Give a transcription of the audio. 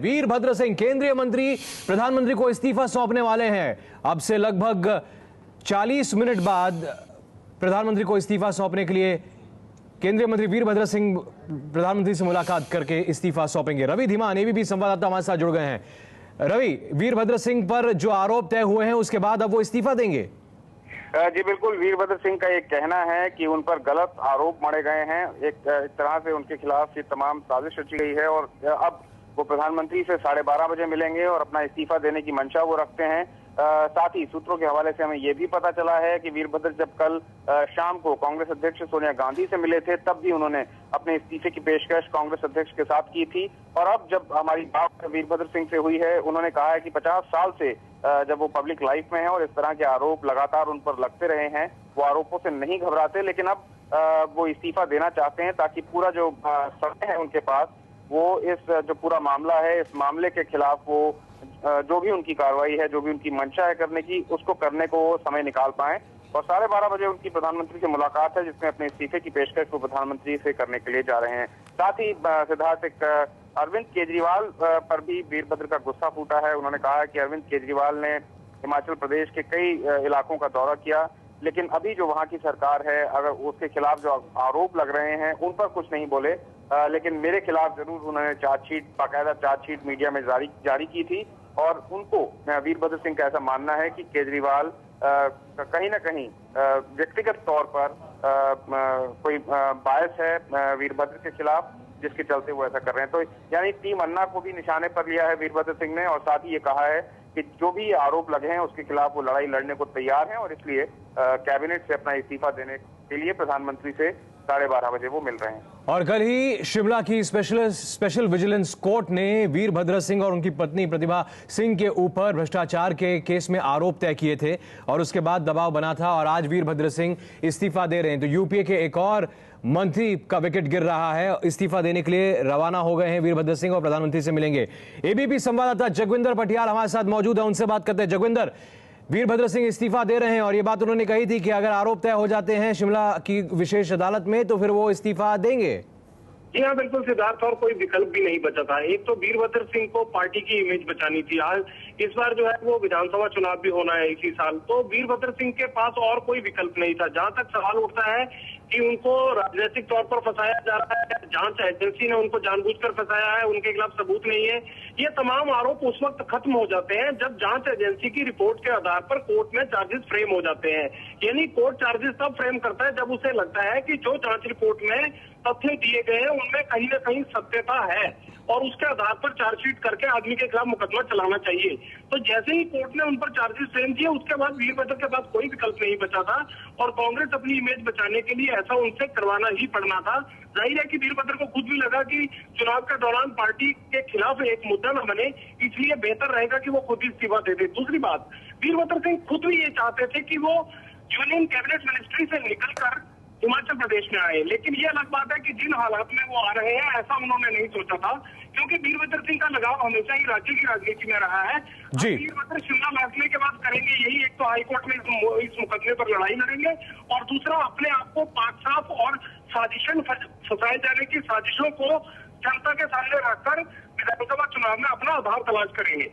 वीरभद्र सिंह केंद्रीय मंत्री प्रधानमंत्री को इस्तीफा सौंपने वाले हैं। अब से लगभग 40 मिनट बाद प्रधानमंत्री को इस्तीफा सौंपने के लिए केंद्रीय मंत्री वीरभद्र सिंह प्रधानमंत्री से मुलाकात करके इस्तीफा सौंपेंगे। रवि धीमान एबीपी संवाददाता हमारे साथ जुड़ गए हैं। रवि, वीरभद्र सिंह पर जो आरोप तय हुए हैं उसके बाद अब वो इस्तीफा देंगे? जी बिल्कुल, वीरभद्र सिंह का ये कहना है कि उन पर गलत आरोप मढ़े गए हैं। एक तरह से उनके खिलाफ ये तमाम साजिश रची गई है और अब वो प्रधानमंत्री से 12:30 बजे मिलेंगे और अपना इस्तीफा देने की मंशा वो रखते हैं। साथ ही सूत्रों के हवाले से हमें यह भी पता चला है कि वीरभद्र जब कल शाम को कांग्रेस अध्यक्ष सोनिया गांधी से मिले थे तब भी उन्होंने अपने इस्तीफे की पेशकश कांग्रेस अध्यक्ष के साथ की थी। और अब जब हमारी बात वीरभद्र सिंह से हुई है, उन्होंने कहा है कि 50 साल से जब वो पब्लिक लाइफ में है और इस तरह के आरोप लगातार उन पर लगते रहे हैं, वो आरोपों से नहीं घबराते, लेकिन अब वो इस्तीफा देना चाहते हैं ताकि पूरा जो समय है उनके पास वो इस जो पूरा मामला है, इस मामले के खिलाफ वो जो भी उनकी कार्रवाई है, जो भी उनकी मंशा है करने की, उसको करने को समय निकाल पाए। और 12:30 बजे उनकी प्रधानमंत्री से मुलाकात है जिसमें अपने इस्तीफे की पेशकश को प्रधानमंत्री से करने के लिए जा रहे हैं। साथ ही सिद्धार्थ, एक अरविंद केजरीवाल पर भी वीरभद्र का गुस्सा फूटा है। उन्होंने कहा है कि अरविंद केजरीवाल ने हिमाचल प्रदेश के कई इलाकों का दौरा किया, लेकिन अभी जो वहां की सरकार है, अगर उसके खिलाफ जो आरोप लग रहे हैं उन पर कुछ नहीं बोले, लेकिन मेरे खिलाफ जरूर उन्होंने चार्जशीट, बाकायदा चार्जशीट मीडिया में जारी की थी। और उनको वीरभद्र सिंह का ऐसा मानना है कि केजरीवाल कहीं ना कहीं व्यक्तिगत तौर पर कोई बायस है वीरभद्र के खिलाफ, जिसके चलते वो ऐसा कर रहे हैं। तो यानी टीम अन्ना को भी निशाने पर लिया है वीरभद्र सिंह ने और साथ ही ये कहा है कि जो भी आरोप लगे हैं उसके खिलाफ वो लड़ाई लड़ने को तैयार हैं और इसलिए कैबिनेट से अपना इस्तीफा देने के लिए प्रधानमंत्री से 12:30 बजे वो मिल रहे हैं। और कल ही शिमला की स्पेशल विजिलेंस कोर्ट ने वीरभद्र सिंह और उनकी पत्नी प्रतिभा सिंह के ऊपर भ्रष्टाचार के केस में आरोप तय किए थे और उसके बाद दबाव बना था और आज वीरभद्र सिंह इस्तीफा दे रहे हैं। तो यूपीए के एक और मंत्री का विकेट गिर रहा है, इस्तीफा देने के लिए रवाना हो गए हैं वीरभद्र सिंह और प्रधानमंत्री से मिलेंगे। एबीपी संवाददाता जगविंदर पटियाल हमारे साथ मौजूद है, उनसे बात करते हैं। जगविंदर, वीरभद्र सिंह इस्तीफा दे रहे हैं और ये बात उन्होंने कही थी कि अगर आरोप तय हो जाते हैं शिमला की विशेष अदालत में तो फिर वो इस्तीफा देंगे। जी हाँ बिल्कुल सिद्धार्थ, और कोई विकल्प भी नहीं बचा था। एक तो वीरभद्र सिंह को पार्टी की इमेज बचानी थी। आज इस बार जो है वो विधानसभा चुनाव भी होना है इसी साल, तो वीरभद्र सिंह के पास और कोई विकल्प नहीं था। जहां तक सवाल उठता है कि उनको राजनीतिक तौर पर फंसाया जा रहा है, जांच एजेंसी ने उनको जानबूझकर फंसाया है, उनके खिलाफ सबूत नहीं है, ये तमाम आरोप उस वक्त खत्म हो जाते हैं जब जांच एजेंसी की रिपोर्ट के आधार पर कोर्ट में चार्जेस फ्रेम हो जाते हैं। यानी कोर्ट चार्जेस तब फ्रेम करता है जब उसे लगता है कि जो जांच रिपोर्ट में तथ्य दिए गए हैं उनमें कहीं ना कहीं सत्यता है और उसके आधार पर चार्जशीट करके आदमी के खिलाफ मुकदमा चलाना चाहिए। तो जैसे ही कोर्ट ने उन पर चार्जेस फ्रेम किए उसके बाद वीरभद्र के पास कोई विकल्प नहीं बचा था और कांग्रेस अपनी इमेज बचाने के लिए ऐसा उनसे करवाना ही पड़ना था। जाहिर है कि वीरभद्र को खुद भी लगा कि चुनाव के दौरान पार्टी के खिलाफ एक मुद्दा न बने, इसलिए बेहतर रहेगा कि वो खुद ही इस्तीफा दे दे। दूसरी बात, वीरभद्र सिंह खुद भी ये चाहते थे कि वो यूनियन कैबिनेट मिनिस्ट्री से निकलकर हिमाचल प्रदेश में आए, लेकिन ये अलग बात है कि जिन हालात में वो आ रहे हैं ऐसा उन्होंने नहीं सोचा था, क्योंकि वीरभद्र सिंह का लगाव हमेशा ही राज्य की राजनीति में रहा है। वीरभद्र शिमला लौटने के बाद करेंगे यही, एक तो हाईकोर्ट में इस मुकदमे पर लड़ाई लड़ेंगे और दूसरा अपने आप को पाक साफ और साजिशन फंसाए जाने की साजिशों को जनता के सामने रखकर विधानसभा चुनाव में अपना आधार तलाश करेंगे।